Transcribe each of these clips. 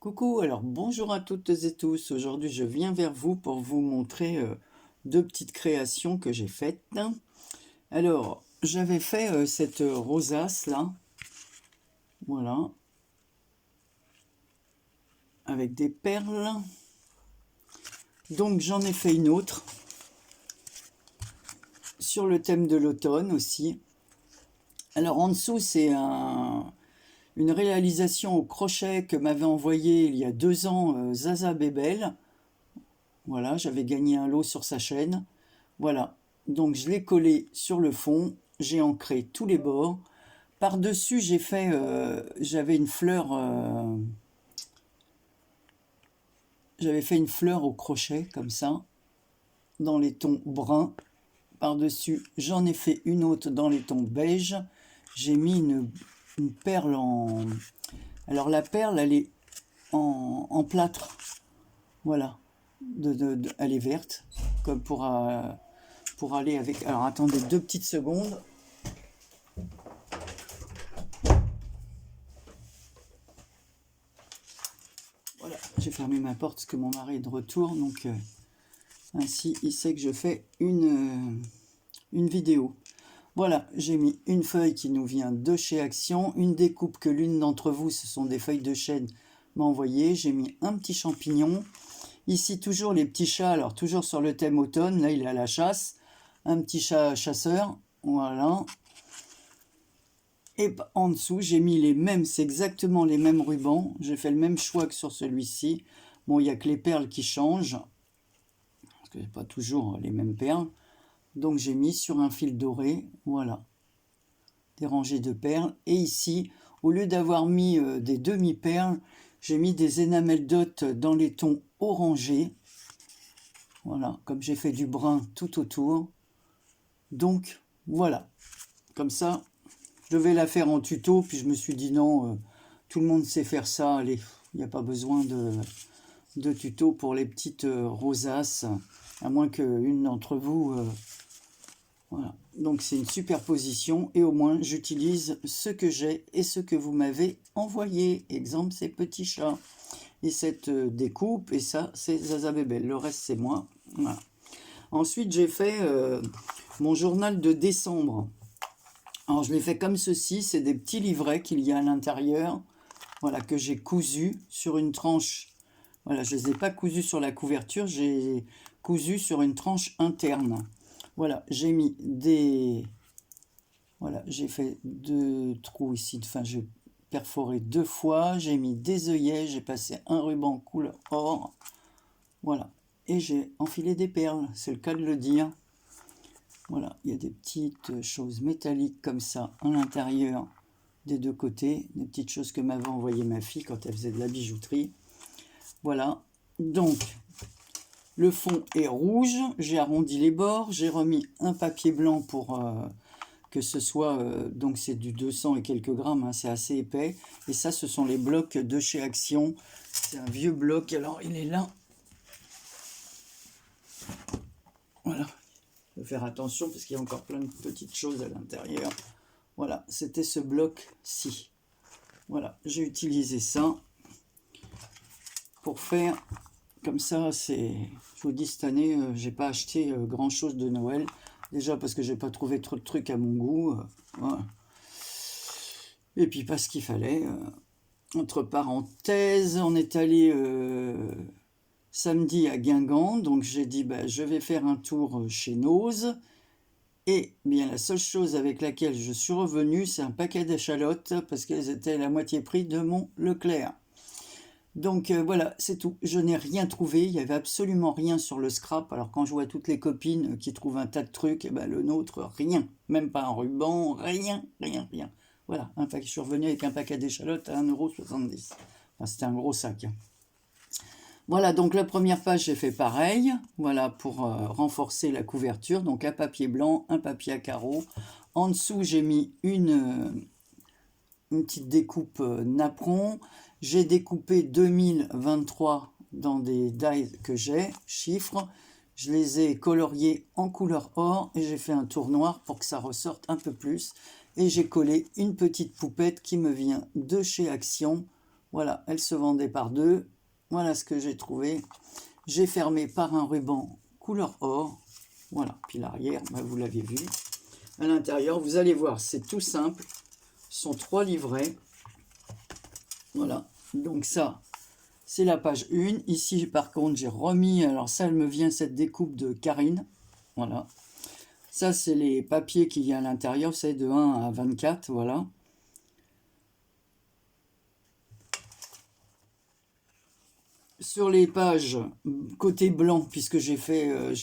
Coucou, alors bonjour à toutes et tous. Aujourd'hui, je viens vers vous pour vous montrer deux petites créations que j'ai faites. Alors, j'avais fait cette rosace là, voilà, avec des perles. Donc, j'en ai fait une autre sur le thème de l'automne aussi. Alors, en dessous, c'est une réalisation au crochet que m'avait envoyé il y a 2 ans Zaza Bebel. Voilà, j'avais gagné un lot sur sa chaîne. Voilà, donc je l'ai collé sur le fond, j'ai ancré tous les bords. Par-dessus, j'ai fait, j'avais une fleur au crochet, comme ça, dans les tons bruns. Par-dessus, j'en ai fait une autre dans les tons beige. J'ai mis une perle en... Alors la perle, elle est en plâtre. Voilà, elle est verte, comme pour aller avec... Alors attendez 2 petites secondes. Voilà, j'ai fermé ma porte parce que mon mari est de retour, donc ainsi il sait que je fais une vidéo. Voilà, j'ai mis une feuille qui nous vient de chez Action, une découpe que l'une d'entre vous, ce sont des feuilles de chêne, m'a envoyé. J'ai mis un petit champignon. Ici, toujours les petits chats, alors toujours sur le thème automne, là il est à la chasse. Un petit chat chasseur, voilà. Et en dessous, j'ai mis les mêmes, c'est exactement les mêmes rubans. J'ai fait le même choix que sur celui-ci. Bon, il n'y a que les perles qui changent, parce que c'est pas toujours les mêmes perles. Donc j'ai mis sur un fil doré, voilà, des rangées de perles. Et ici, au lieu d'avoir mis des demi-perles, j'ai mis des enamel dot dans les tons orangés. Voilà, comme j'ai fait du brun tout autour. Donc voilà, comme ça, je vais la faire en tuto, puis je me suis dit non, tout le monde sait faire ça, allez, il n'y a pas besoin de tuto pour les petites rosaces, à moins qu'une d'entre vous... voilà, donc c'est une superposition, et au moins j'utilise ce que j'ai et ce que vous m'avez envoyé. Exemple, ces petits chats, et cette découpe, et ça, c'est Zaza Bebel, le reste c'est moi. Voilà. Ensuite, j'ai fait mon journal de décembre. Alors je l'ai fait comme ceci, c'est des petits livrets qu'il y a à l'intérieur, voilà, que j'ai cousus sur une tranche. Voilà, je ne les ai pas cousus sur la couverture, j'ai cousu sur une tranche interne. Voilà, j'ai mis des... Voilà, j'ai fait 2 trous ici, enfin j'ai perforé 2 fois, j'ai mis des œillets, j'ai passé un ruban couleur or, voilà, et j'ai enfilé des perles, c'est le cas de le dire. Voilà, il y a des petites choses métalliques comme ça à l'intérieur des deux côtés, des petites choses que m'avait envoyé ma fille quand elle faisait de la bijouterie. Voilà, donc le fond est rouge, j'ai arrondi les bords, j'ai remis un papier blanc pour que ce soit, donc c'est du 200 et quelques grammes, hein, c'est assez épais. Et ça, ce sont les blocs de chez Action, c'est un vieux bloc, alors il est là. Voilà. Il faut faire attention parce qu'il y a encore plein de petites choses à l'intérieur. Voilà, c'était ce bloc-ci. Voilà, j'ai utilisé ça pour faire comme ça. Je vous dis, cette année, j'ai pas acheté grand chose de Noël. Déjà parce que j'ai pas trouvé trop de trucs à mon goût. Voilà. Et puis parce qu'il fallait. Entre parenthèses, on est allé samedi à Guingamp, donc j'ai dit bah, je vais faire un tour chez Noz, et bien la seule chose avec laquelle je suis revenu, c'est un paquet d'échalotes, parce qu'elles étaient à la moitié prix de mon Leclerc. Donc voilà, c'est tout, je n'ai rien trouvé, il n'y avait absolument rien sur le scrap. Alors quand je vois toutes les copines qui trouvent un tas de trucs, et ben, le nôtre, rien, même pas un ruban, rien. Voilà, je suis revenu avec un paquet d'échalotes à 1,70 €. Enfin, c'était un gros sac. Voilà, donc la première page, j'ai fait pareil, voilà, pour renforcer la couverture. Donc un papier blanc, un papier à carreaux. En dessous, j'ai mis une petite découpe napperon. J'ai découpé 2023 dans des dies que j'ai, chiffres. Je les ai coloriés en couleur or et j'ai fait un tour noir pour que ça ressorte un peu plus. Et j'ai collé une petite poupette qui me vient de chez Action. Voilà, elle se vendait par deux. Voilà ce que j'ai trouvé. J'ai fermé par un ruban couleur or. Voilà, puis l'arrière, bah, vous l'avez vu. À l'intérieur, vous allez voir, c'est tout simple. Ce sont 3 livrets. Voilà, donc ça, c'est la page 1. Ici, par contre, j'ai remis, alors ça, elle me vient cette découpe de Karine. Voilà. Ça, c'est les papiers qu'il y a à l'intérieur, c'est de 1 à 24, voilà. Sur les pages côté blanc, puisque j'ai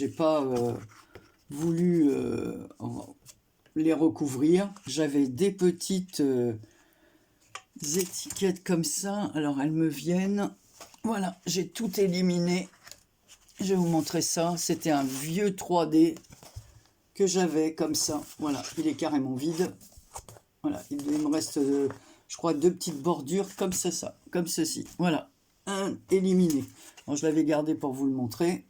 pas voulu les recouvrir, j'avais des petites étiquettes comme ça. Alors elles me viennent, voilà, j'ai tout éliminé. Je vais vous montrer ça. C'était un vieux 3D que j'avais comme ça. Voilà, il est carrément vide. Voilà, il me reste, je crois, 2 petites bordures comme ça, comme ceci. Voilà, un éliminé. Alors, je l'avais gardé pour vous le montrer.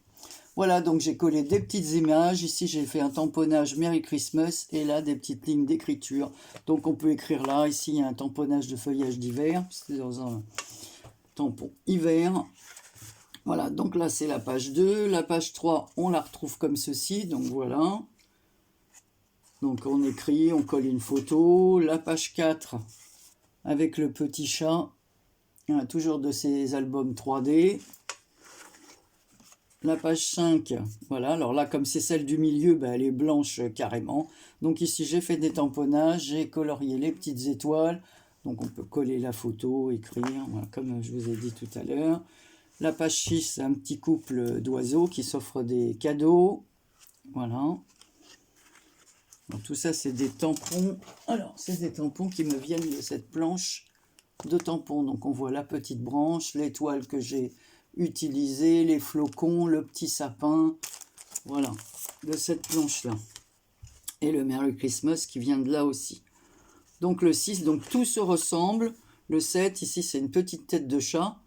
Voilà, donc j'ai collé des petites images. Ici, j'ai fait un tamponnage Merry Christmas et là, des petites lignes d'écriture. Donc, on peut écrire là. Ici, il y a un tamponnage de feuillage d'hiver. C'est dans un tampon hiver. Voilà, donc là, c'est la page 2. La page 3, on la retrouve comme ceci. Donc, voilà. Donc, on écrit, on colle une photo. La page 4, avec le petit chat. Toujours de ces albums 3D. La page 5, voilà, alors là, comme c'est celle du milieu, ben, elle est blanche carrément. Donc ici, j'ai fait des tamponnages, j'ai colorié les petites étoiles. Donc on peut coller la photo, écrire, voilà, comme je vous ai dit tout à l'heure. La page 6, c'est un petit couple d'oiseaux qui s'offrent des cadeaux. Voilà. Donc, tout ça, c'est des tampons. Alors, c'est des tampons qui me viennent de cette planche de tampons. Donc on voit la petite branche, l'étoile que j'ai utilisée, les flocons, le petit sapin, voilà, de cette planche-là. Et le Merry Christmas qui vient de là aussi. Donc le 6, donc tout se ressemble. Le 7, ici c'est une petite tête de chat.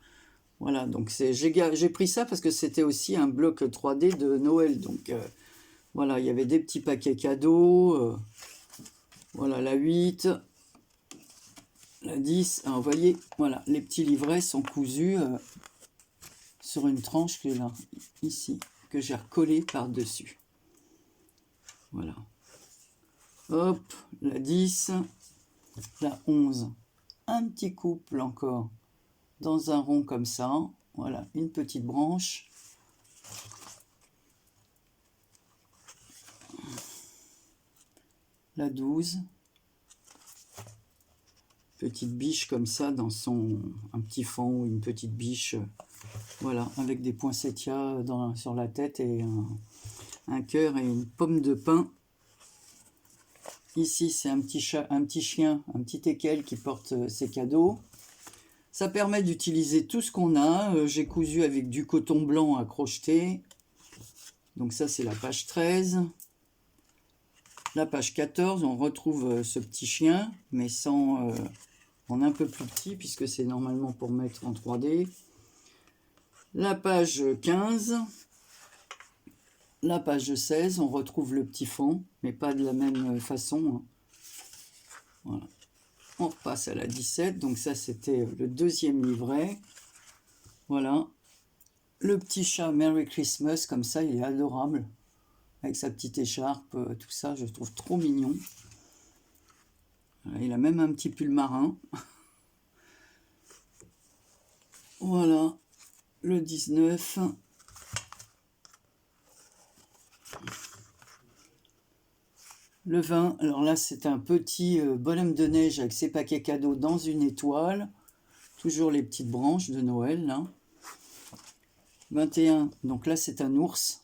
Voilà, donc j'ai pris ça parce que c'était aussi un bloc 3D de Noël. Donc voilà, il y avait des petits paquets cadeaux. Voilà, la 8. La 10, alors vous voyez, voilà, les petits livrets sont cousus sur une tranche qui est là, ici, que j'ai recollé par-dessus. Voilà. Hop, la 10, la 11, un petit couple encore dans un rond comme ça. Voilà, une petite branche. La 12. Petite biche comme ça dans un petit fond ou une petite biche, voilà, avec des poinsettias sur la tête et un cœur et une pomme de pin. Ici, c'est un petit chat, un petit chien, un petit teckel qui porte ses cadeaux. Ça permet d'utiliser tout ce qu'on a. J'ai cousu avec du coton blanc à crocheter. Donc ça, c'est la page 13. La page 14, on retrouve ce petit chien, mais sans... en un peu plus petit, puisque c'est normalement pour mettre en 3D. La page 15. La page 16, on retrouve le petit fond, mais pas de la même façon. Voilà. On repasse à la 17, donc ça c'était le deuxième livret. Voilà. Le petit chat Merry Christmas, comme ça, il est adorable. Avec sa petite écharpe, tout ça, je trouve trop mignon. Il a même un petit pull marin. Voilà, le 19. Le 20, alors là c'est un petit bonhomme de neige avec ses paquets cadeaux dans une étoile. Toujours les petites branches de Noël là. 21, donc là c'est un ours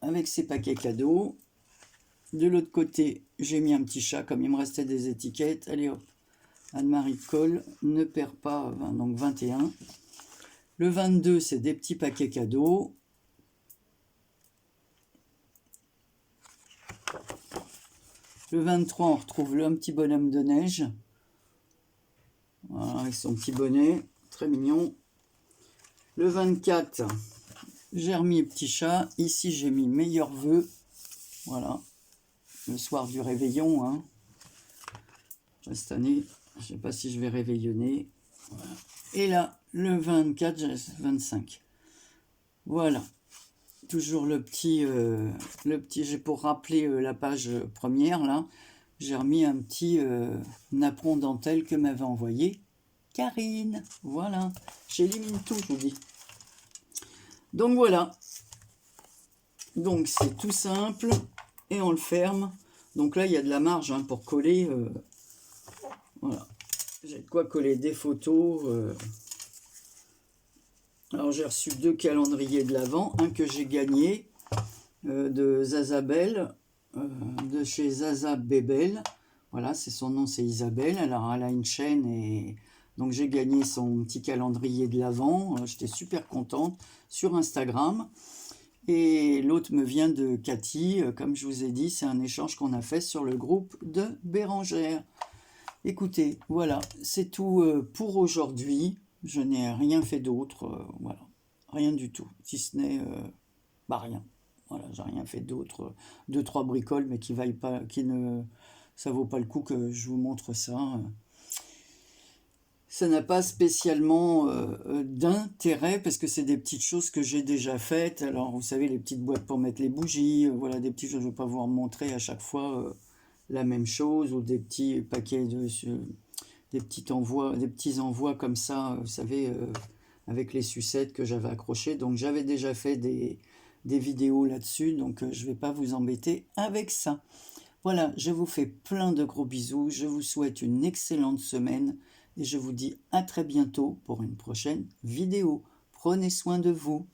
avec ses paquets cadeaux. De l'autre côté, j'ai mis un petit chat, comme il me restait des étiquettes. Allez hop, Anne-Marie colle, ne perd pas, donc 21. Le 22, c'est des petits paquets cadeaux. Le 23, on retrouve un petit bonhomme de neige. Voilà, avec son petit bonnet, très mignon. Le 24, j'ai remis petit chat. Ici, j'ai mis meilleurs vœux. Voilà, le soir du réveillon. Hein. Cette année, je ne sais pas si je vais réveillonner. Voilà. Et là, le 24, 25. Voilà. Toujours le petit, j'ai pour rappeler la page première, là, j'ai remis un petit napperon dentelle que m'avait envoyé Karine. Voilà. J'élimine tout, je vous dis. Donc voilà. Donc c'est tout simple. Et on le ferme. Donc là, il y a de la marge hein, pour coller. Voilà. J'ai de quoi coller des photos. Alors j'ai reçu 2 calendriers de l'Avent. Un que j'ai gagné de Zazabel, de chez Zaza Bébel. Voilà, c'est son nom, c'est Isabelle. Alors elle a une chaîne et donc j'ai gagné son petit calendrier de l'Avent. J'étais super contente sur Instagram. Et l'autre me vient de Cathy. Comme je vous ai dit, c'est un échange qu'on a fait sur le groupe de Bérangère. Écoutez, voilà, c'est tout pour aujourd'hui. Je n'ai rien fait d'autre. Voilà, rien du tout. Si ce n'est, rien. Voilà, j'ai rien fait d'autre. 2-3 bricoles, mais qui vaillent pas, ça vaut pas le coup que je vous montre ça. Ça n'a pas spécialement d'intérêt parce que c'est des petites choses que j'ai déjà faites. Alors, vous savez, les petites boîtes pour mettre les bougies, voilà, des petites choses. Je ne vais pas vous en montrer à chaque fois la même chose ou des petits paquets des petits envois comme ça, vous savez, avec les sucettes que j'avais accrochées. Donc, j'avais déjà fait des vidéos là-dessus, donc je ne vais pas vous embêter avec ça. Voilà, je vous fais plein de gros bisous. Je vous souhaite une excellente semaine. Et je vous dis à très bientôt pour une prochaine vidéo. Prenez soin de vous.